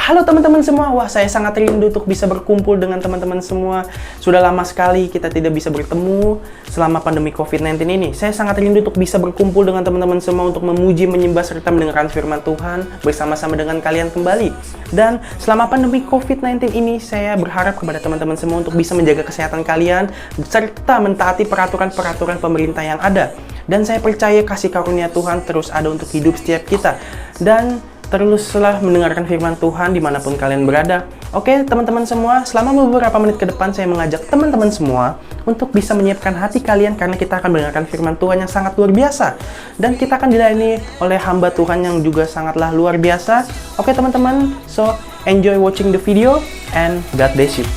Halo teman-teman semua, wah saya sangat rindu untuk bisa berkumpul dengan teman-teman semua. Sudah lama sekali kita tidak bisa bertemu selama pandemi COVID-19 ini. Saya sangat rindu untuk bisa berkumpul dengan teman-teman semua untuk memuji, menyembah, serta mendengarkan firman Tuhan bersama-sama dengan kalian kembali. Dan selama pandemi COVID-19 ini, saya berharap kepada teman-teman semua untuk bisa menjaga kesehatan kalian, serta mentaati peraturan-peraturan pemerintah yang ada. Dan saya percaya kasih karunia Tuhan terus ada untuk hidup setiap kita. Dan teruslah mendengarkan firman Tuhan dimanapun kalian berada. Oke teman-teman semua, selama beberapa menit ke depan saya mengajak teman-teman semua untuk bisa menyiapkan hati kalian karena kita akan mendengarkan firman Tuhan yang sangat luar biasa. Dan kita akan dilayani oleh hamba Tuhan yang juga sangatlah luar biasa. Oke teman-teman, so enjoy watching the video and God bless you.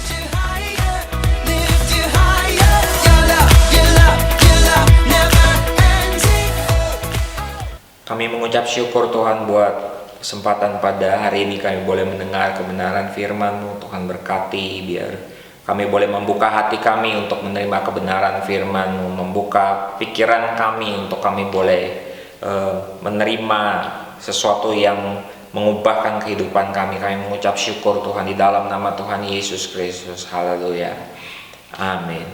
Kami mengucap syukur Tuhan buat kesempatan pada hari ini kami boleh mendengar kebenaran firman-Mu. Tuhan berkati biar kami boleh membuka hati kami untuk menerima kebenaran firman-Mu, membuka pikiran kami untuk kami boleh menerima sesuatu yang mengubahkan kehidupan kami. Kami mengucap syukur Tuhan di dalam nama Tuhan Yesus Kristus. Haleluya. Amin.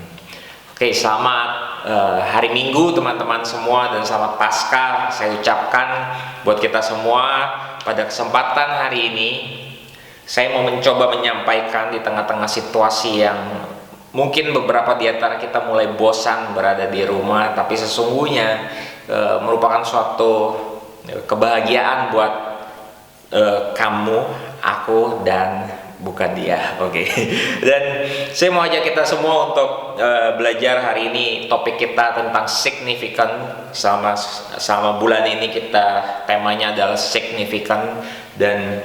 Oke, selamat hari Minggu teman-teman semua dan selamat Paskah saya ucapkan buat kita semua. Pada kesempatan hari ini saya mau mencoba menyampaikan di tengah-tengah situasi yang mungkin beberapa di antara kita mulai bosan berada di rumah, tapi sesungguhnya merupakan suatu kebahagiaan buat kamu, aku, dan bukan dia. Oke. Dan saya mau ajak kita semua untuk belajar hari ini. Topik kita tentang signifikan. Sama bulan ini kita temanya adalah signifikan, dan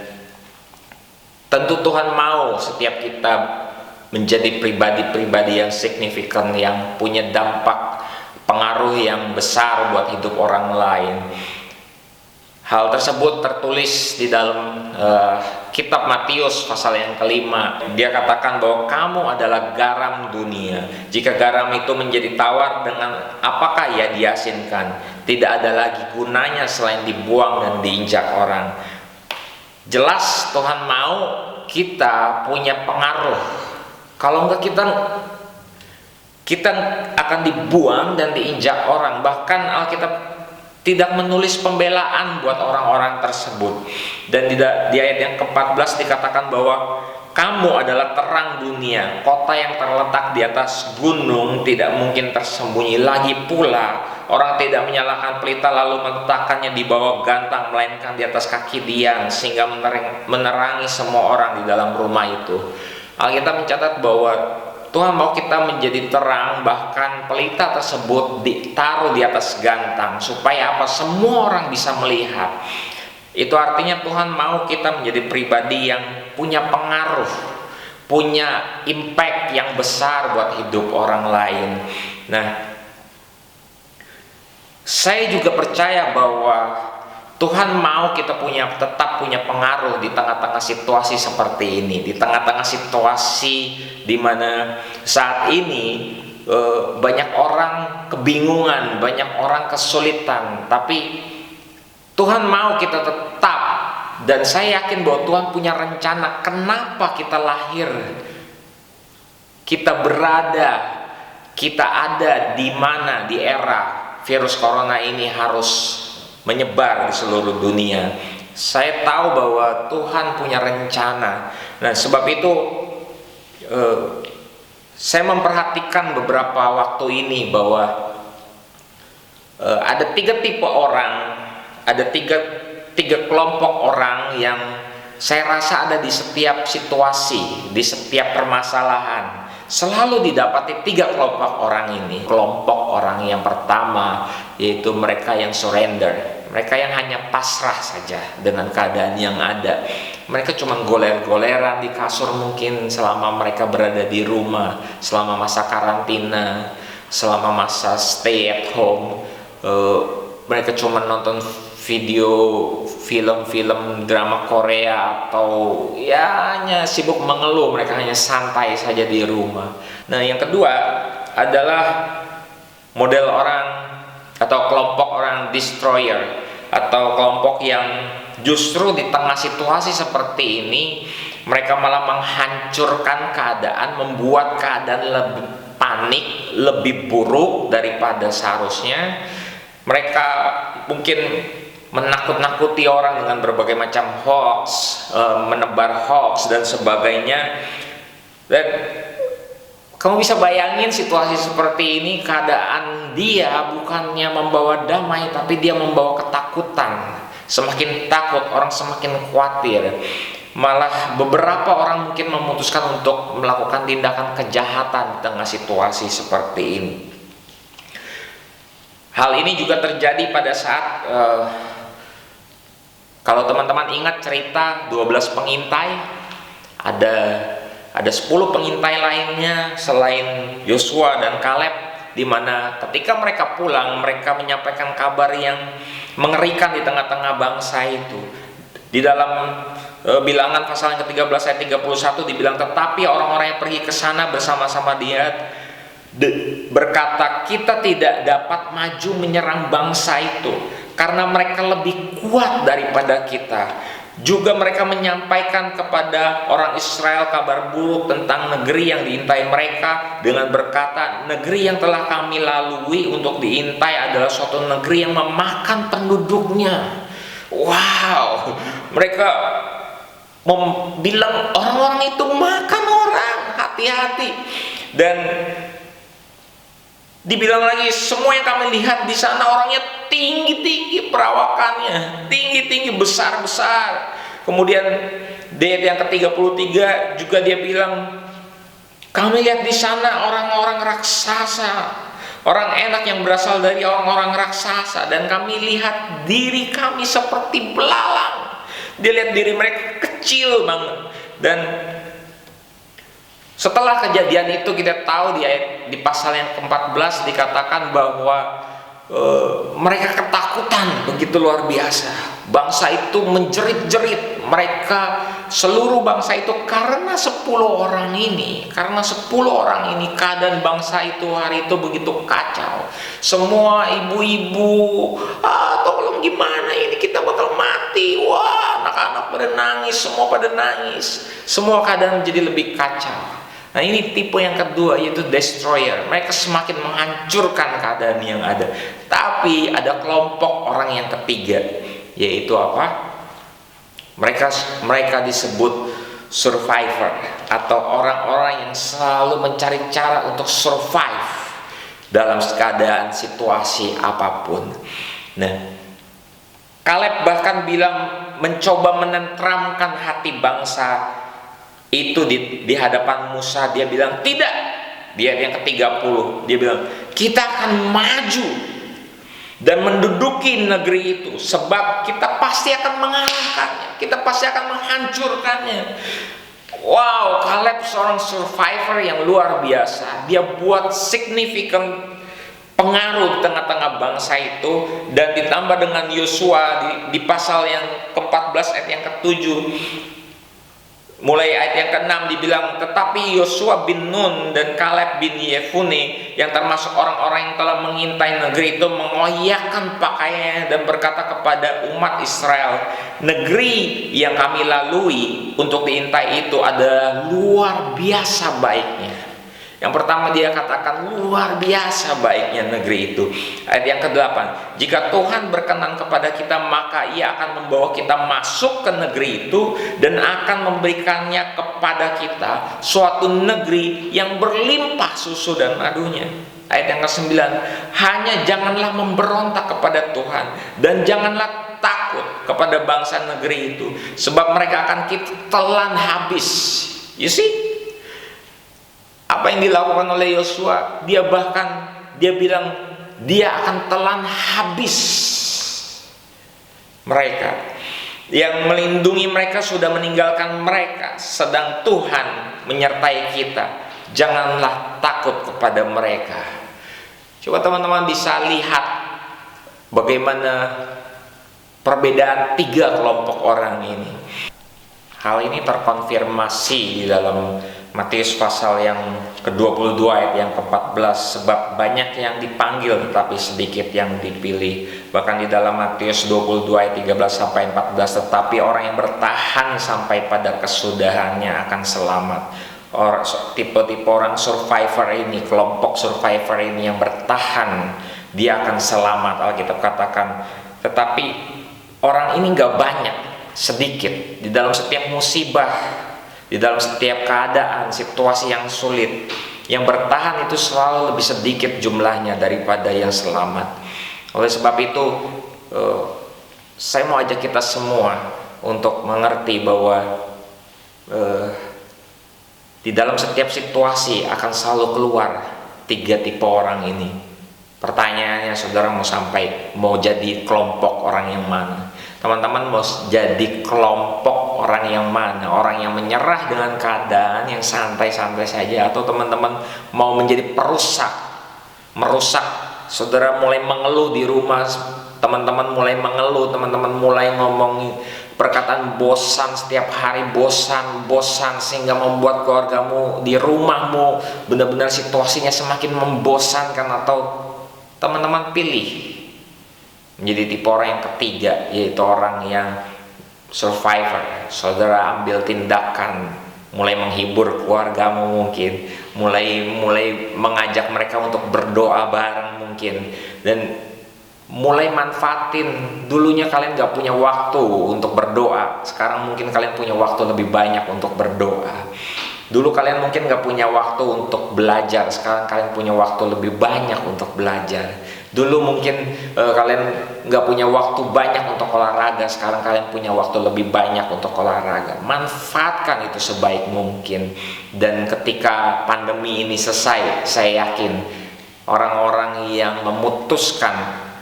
tentu Tuhan mau setiap kita menjadi pribadi-pribadi yang signifikan, yang punya dampak pengaruh yang besar buat hidup orang lain. Hal tersebut tertulis di dalam kitab Matius pasal yang kelima. Dia katakan bahwa kamu adalah garam dunia. Jika garam itu menjadi tawar, dengan apakah ia diasinkan? Tidak ada lagi gunanya selain dibuang dan diinjak orang. Jelas Tuhan mau kita punya pengaruh. Kalau enggak kita akan dibuang dan diinjak orang. Bahkan Alkitab tidak menulis pembelaan buat orang-orang tersebut. Dan di ayat yang ke-14 dikatakan bahwa kamu adalah terang dunia. Kota yang terletak di atas gunung tidak mungkin tersembunyi. Lagi pula orang tidak menyalakan pelita lalu meletakkannya di bawah gantang, melainkan di atas kaki tiang, sehingga menerangi semua orang di dalam rumah itu. Alkitab mencatat bahwa Tuhan mau kita menjadi terang, bahkan pelita tersebut ditaruh di atas gantang supaya apa? Semua orang bisa melihat. Itu artinya Tuhan mau kita menjadi pribadi yang punya pengaruh, punya impact yang besar buat hidup orang lain. Nah, saya juga percaya bahwa Tuhan mau kita tetap punya pengaruh di tengah-tengah situasi seperti ini, di tengah-tengah situasi di mana saat ini banyak orang kebingungan, banyak orang kesulitan, tapi Tuhan mau kita tetap, dan saya yakin bahwa Tuhan punya rencana kenapa kita lahir, kita berada, kita ada di mana di era virus corona ini harus menyebar di seluruh dunia. Saya tahu bahwa Tuhan punya rencana. Nah, sebab itu saya memperhatikan beberapa waktu ini bahwa ada tiga tipe orang, ada tiga kelompok orang yang saya rasa ada di setiap situasi, di setiap permasalahan. Selalu didapati tiga kelompok orang ini. Kelompok orang yang pertama yaitu mereka yang surrender, mereka yang hanya pasrah saja dengan keadaan yang ada. Mereka cuma goler-goleran di kasur mungkin selama mereka berada di rumah, selama masa karantina, selama masa stay at home. Mereka cuma nonton video, film-film drama Korea, atau ya hanya sibuk mengeluh. Mereka hanya santai saja di rumah. Nah, yang kedua adalah model orang atau kelompok orang destroyer, atau kelompok yang Justru di tengah situasi seperti ini, mereka malah menghancurkan keadaan, membuat keadaan lebih panik, lebih buruk daripada seharusnya. Mereka mungkin menakut-nakuti orang dengan berbagai macam hoax, menebar hoax dan sebagainya. Dan kamu bisa bayangin situasi seperti ini, keadaan dia bukannya membawa damai, tapi dia membawa ketakutan. Semakin takut, orang semakin khawatir. Malah beberapa orang mungkin memutuskan untuk melakukan tindakan kejahatan di tengah situasi seperti ini. Hal ini juga terjadi pada saat kalau teman-teman ingat cerita 12 pengintai, ada 10 pengintai lainnya selain Yosua dan Kaleb, di mana ketika mereka pulang, mereka menyampaikan kabar yang mengerikan di tengah-tengah bangsa itu. Di dalam Bilangan pasal yang ke-13 ayat 31 dibilang, tetapi orang-orang yang pergi ke sana bersama-sama dia berkata, kita tidak dapat maju menyerang bangsa itu karena mereka lebih kuat daripada kita. Juga mereka menyampaikan kepada orang Israel kabar buruk tentang negeri yang diintai mereka dengan berkata, negeri yang telah kami lalui untuk diintai adalah suatu negeri yang memakan penduduknya. Wow, mereka bilang orang-orang itu makan orang, hati-hati. Dan dibilang lagi, semua yang kami lihat di sana orangnya tinggi-tinggi perawakannya, tinggi-tinggi, besar-besar. Kemudian di ayat yang ke-33 juga dia bilang, kami lihat di sana orang-orang raksasa, orang enak yang berasal dari orang-orang raksasa, dan kami lihat diri kami seperti belalang. Dia lihat diri mereka kecil banget. Dan setelah kejadian itu kita tahu di pasal yang ke-14 dikatakan bahwa mereka ketakutan begitu luar biasa. Bangsa itu menjerit-jerit, mereka seluruh bangsa itu karena 10 orang ini. Karena 10 orang ini keadaan bangsa itu hari itu begitu kacau. Semua ibu-ibu, tolong gimana ini, kita bakal mati. Wah, anak-anak pada nangis, semua pada nangis. Semua keadaan menjadi lebih kacau. Nah, ini tipe yang kedua, yaitu destroyer. Mereka semakin menghancurkan keadaan yang ada. Tapi ada kelompok orang yang ketiga, yaitu apa? Mereka disebut survivor, atau orang-orang yang selalu mencari cara untuk survive dalam keadaan situasi apapun. Nah, Kaleb bahkan bilang mencoba menenteramkan hati bangsa itu di hadapan Musa. Dia bilang tidak. Di ayat yang ke-30 dia bilang, kita akan maju dan menduduki negeri itu, sebab kita pasti akan mengalahkannya, kita pasti akan menghancurkannya. Wow, Kaleb seorang survivor yang luar biasa. Dia buat signifikan pengaruh di tengah-tengah bangsa itu. Dan ditambah dengan Yosua di pasal yang ke-14 ayat yang ke-7, mulai ayat yang ke-6 dibilang, tetapi Yosua bin Nun dan Kaleb bin Yefune yang termasuk orang-orang yang telah mengintai negeri itu mengoyakkan pakaiannya dan berkata kepada umat Israel, negeri yang kami lalui untuk diintai itu adalah luar biasa baiknya. Yang pertama dia katakan luar biasa baiknya negeri itu. Ayat yang ke-8, jika Tuhan berkenan kepada kita, maka Ia akan membawa kita masuk ke negeri itu dan akan memberikannya kepada kita, suatu negeri yang berlimpah susu dan madunya. Ayat yang ke-9, hanya janganlah memberontak kepada Tuhan dan janganlah takut kepada bangsa negeri itu, sebab mereka akan kita telan habis. You see? Apa yang dilakukan oleh Yosua, dia bilang dia akan telan habis mereka. Yang melindungi mereka sudah meninggalkan mereka, sedang Tuhan menyertai kita. Janganlah takut kepada mereka. Coba teman-teman bisa lihat bagaimana perbedaan 3 kelompok orang ini. Hal ini terkonfirmasi di dalam Matius pasal yang ke-22 ayat yang ke-14, sebab banyak yang dipanggil tetapi sedikit yang dipilih. Bahkan di dalam Matius 22 ayat 13 sampai 14, tetapi orang yang bertahan sampai pada kesudahannya akan selamat. Tipe-tipe orang survivor ini, kelompok survivor ini yang bertahan, dia akan selamat, Alkitab katakan. Tetapi orang ini gak banyak, sedikit. Di dalam setiap musibah, di dalam setiap keadaan, situasi yang sulit, yang bertahan itu selalu lebih sedikit jumlahnya daripada yang selamat. Oleh sebab itu, saya mau ajak kita semua untuk mengerti bahwa di dalam setiap situasi akan selalu keluar 3 tipe orang ini. Pertanyaannya, saudara mau jadi kelompok orang yang mana? Teman-teman mau jadi kelompok orang yang mana? Orang yang menyerah dengan keadaan, yang santai-santai saja, atau teman-teman mau menjadi merusak? Saudara mulai mengeluh di rumah, teman-teman mulai mengeluh, teman-teman mulai ngomongin perkataan bosan, setiap hari bosan, sehingga membuat keluargamu di rumahmu benar-benar situasinya semakin membosankan. Atau teman-teman pilih menjadi tipe orang yang ketiga, yaitu orang yang survivor. Saudara ambil tindakan, mulai menghibur keluargamu mungkin, mulai mengajak mereka untuk berdoa bareng mungkin, dan mulai manfaatin. Dulunya kalian gak punya waktu untuk berdoa, sekarang mungkin kalian punya waktu lebih banyak untuk berdoa. Dulu kalian mungkin gak punya waktu untuk belajar, sekarang kalian punya waktu lebih banyak untuk belajar. Dulu mungkin kalian gak punya waktu banyak untuk olahraga, sekarang kalian punya waktu lebih banyak untuk olahraga. Manfaatkan itu sebaik mungkin. Dan ketika pandemi ini selesai, saya yakin orang-orang yang memutuskan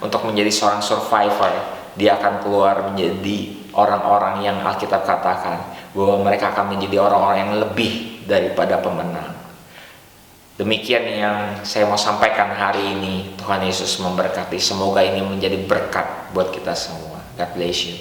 untuk menjadi seorang survivor, dia akan keluar menjadi orang-orang yang Alkitab katakan bahwa mereka akan menjadi orang-orang yang lebih daripada pemenang. Demikian yang saya mau sampaikan hari ini. Tuhan Yesus memberkati. Semoga ini menjadi berkat buat kita semua. God bless you.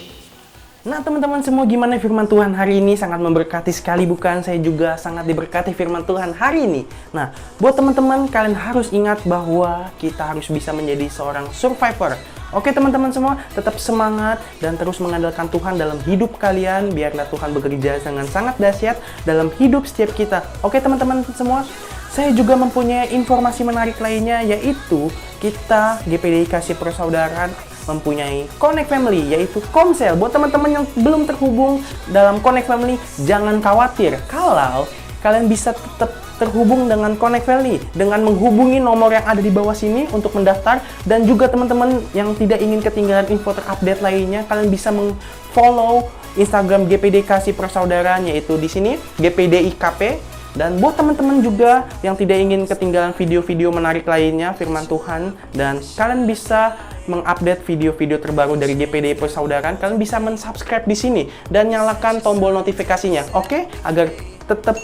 Nah teman-teman semua, gimana firman Tuhan hari ini? Sangat memberkati sekali bukan? Saya juga sangat diberkati firman Tuhan hari ini. Nah, buat teman-teman, kalian harus ingat bahwa kita harus bisa menjadi seorang survivor. Oke teman-teman semua, tetap semangat dan terus mengandalkan Tuhan dalam hidup kalian. Biarlah Tuhan bekerja dengan sangat dahsyat dalam hidup setiap kita. Oke teman-teman semua, saya juga mempunyai informasi menarik lainnya, yaitu kita GPDI Kasih Persaudaraan mempunyai Connect Family, yaitu Komsel. Buat teman-teman yang belum terhubung dalam Connect Family, jangan khawatir kalau kalian bisa tetap terhubung dengan Connect Family dengan menghubungi nomor yang ada di bawah sini untuk mendaftar. Dan juga teman-teman yang tidak ingin ketinggalan info terupdate lainnya, kalian bisa follow Instagram GPDI Kasih Persaudaraan, yaitu di sini GPDIKP. Dan buat teman-teman juga yang tidak ingin ketinggalan video-video menarik lainnya firman Tuhan, dan kalian bisa mengupdate video-video terbaru dari GPDI Persaudaraan, kalian bisa mensubscribe di sini dan nyalakan tombol notifikasinya, oke? Agar tetap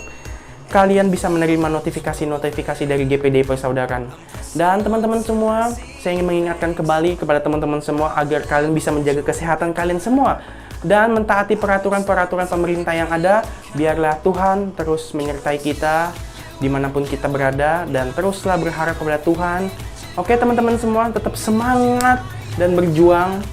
kalian bisa menerima notifikasi dari GPDI Persaudaraan. Dan teman-teman semua, saya ingin mengingatkan kembali kepada teman-teman semua agar kalian bisa menjaga kesehatan kalian semua dan mentaati peraturan-peraturan pemerintah yang ada. Biarlah Tuhan terus menyertai kita dimanapun kita berada, dan teruslah berharap kepada Tuhan. Oke teman-teman semua, tetap semangat dan berjuang.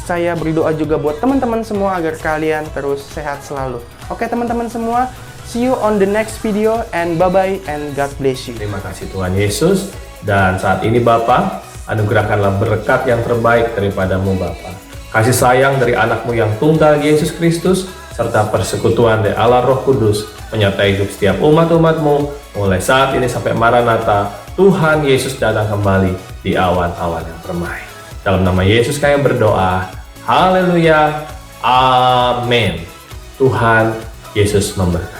Saya berdoa juga buat teman-teman semua agar kalian terus sehat selalu. Oke teman-teman semua, see you on the next video, and bye-bye and God bless you. Terima kasih Tuhan Yesus. Dan saat ini Bapa, anugerahkanlah berkat yang terbaik daripadamu Bapa. Kasih sayang dari anakmu yang tunggal Yesus Kristus, serta persekutuan dari Allah Roh Kudus menyertai hidup setiap umat-umatmu mulai saat ini sampai Maranatha. Tuhan Yesus datang kembali di awan-awan yang permai. Dalam nama Yesus kami berdoa. Haleluya. Amin. Tuhan Yesus memberkati.